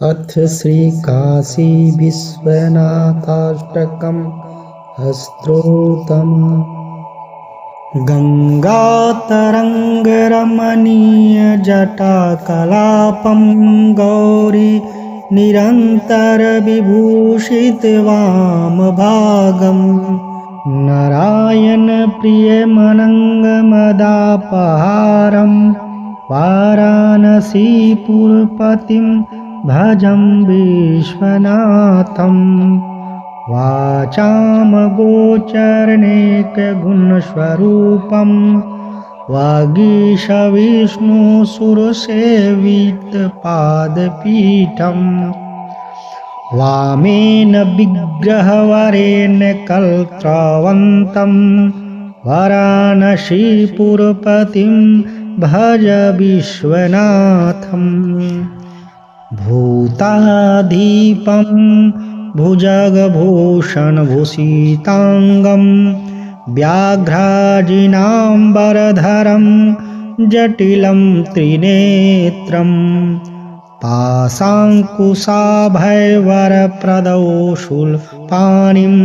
अथ श्रीकाशी विश्वनाथाष्टकं स्तोत्रम्। गङ्गातरङ्गरमणीयजटाकलापं गौरी निरन्तरविभूषितवामभागम् नारायणप्रियमनङ्गमदापहारं वाराणसीपुरपतिं भजं विश्वनाथम्। वाचामगोचरणेकगुणस्वरूपं वागीशविष्णुसुरसेवितपादपीठम् वामेन विग्रहवरेण कल्त्रवन्तं वाराणसीपुरपतिं भज विश्वनाथम्। भूताधीपं भुजगभूषणभूषिताङ्गं व्याघ्राजिनाम्बरधरं जटिलं त्रिनेत्रं पाशाङ्कुशाभयवरप्रदौ शूलपाणिं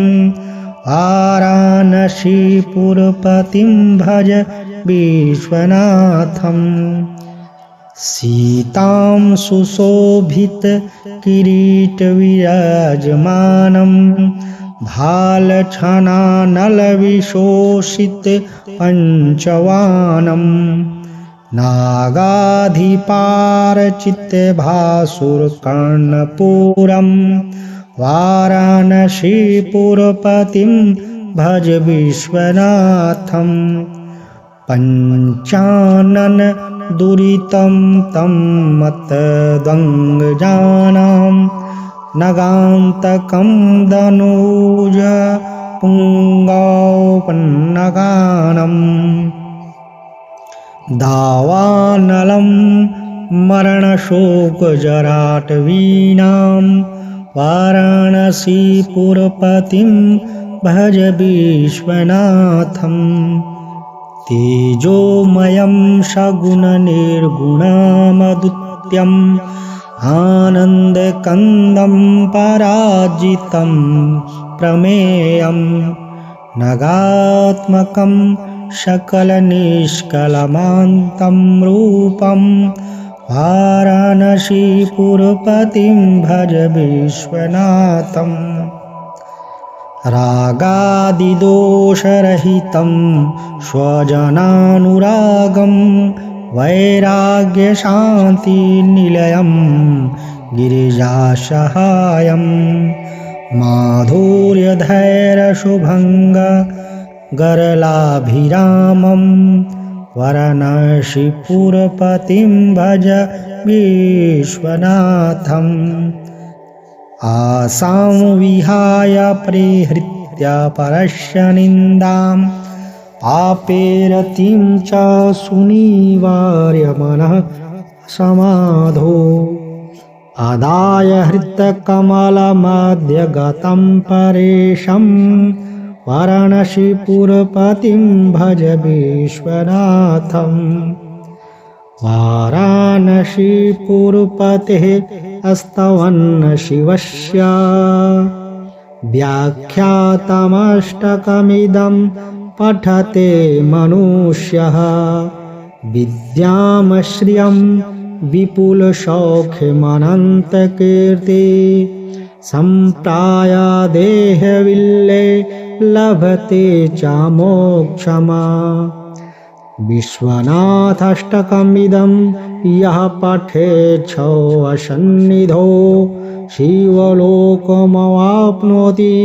वाराणसीपुरपतिं भज विश्वनाथम्। सीतां सुशोभितकिरीटविराजमानं भालछानानलविशोषितपञ्चवानं नागाधिपारचितभासुरकर्णपूरं वाराणसीपुरपतिं भज विश्वनाथम्। पञ्चानन दुरितं तं मतद्वङ्गजानां नगान्तकं दनुज पुङ्गौपन्नगानम् दावानलं मरणशोकजराटवीनां वाराणसीपुरपतिं भज विश्वनाथम्। तेजोमयं सगुणनिर्गुणमद्वितीयम् आनन्दकन्दं पराजितं प्रमेयं नगात्मकं सकलनिष्कलमान्तं रूपं वाराणसीपुरपतिं भज विश्वनाथम्। रागादिदोषरहितं स्वजनानुरागं वैराग्यशान्तिनिलयं गिरिजासहायं माधुर्यधैर्यशुभङ्गरलाभिरामं वाराणसीपुरपतिं भज विश्वनाथम्। आसां विहाय परिहृत्य परस्य निन्दां पापेरतिं च सुनिवार्य मनः समाधो आदाय हृत्कमलमध्यगतं परेशं वाराणसीपुरपतिं भज विश्वनाथम्। वाराणसीपुरपतेः स्तवन् शिवस्य व्याख्यातमष्टकमिदं पठते मनुष्यः विद्यां श्रियं विपुलसौख्यमनन्तकीर्ति सम्प्रायादेहविल्ले लभते च मोक्षमा। विश्वनाथाष्टकमिदं यः पठेत् सन्निधौ शिवलोकमवाप्नोति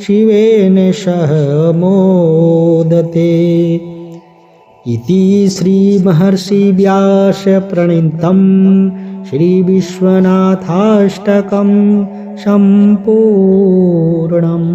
शिवेन सह मोदते। इति श्रीमहर्षिव्यासप्रणीतं श्रीविश्वनाथाष्टकं सम्पूर्णम्।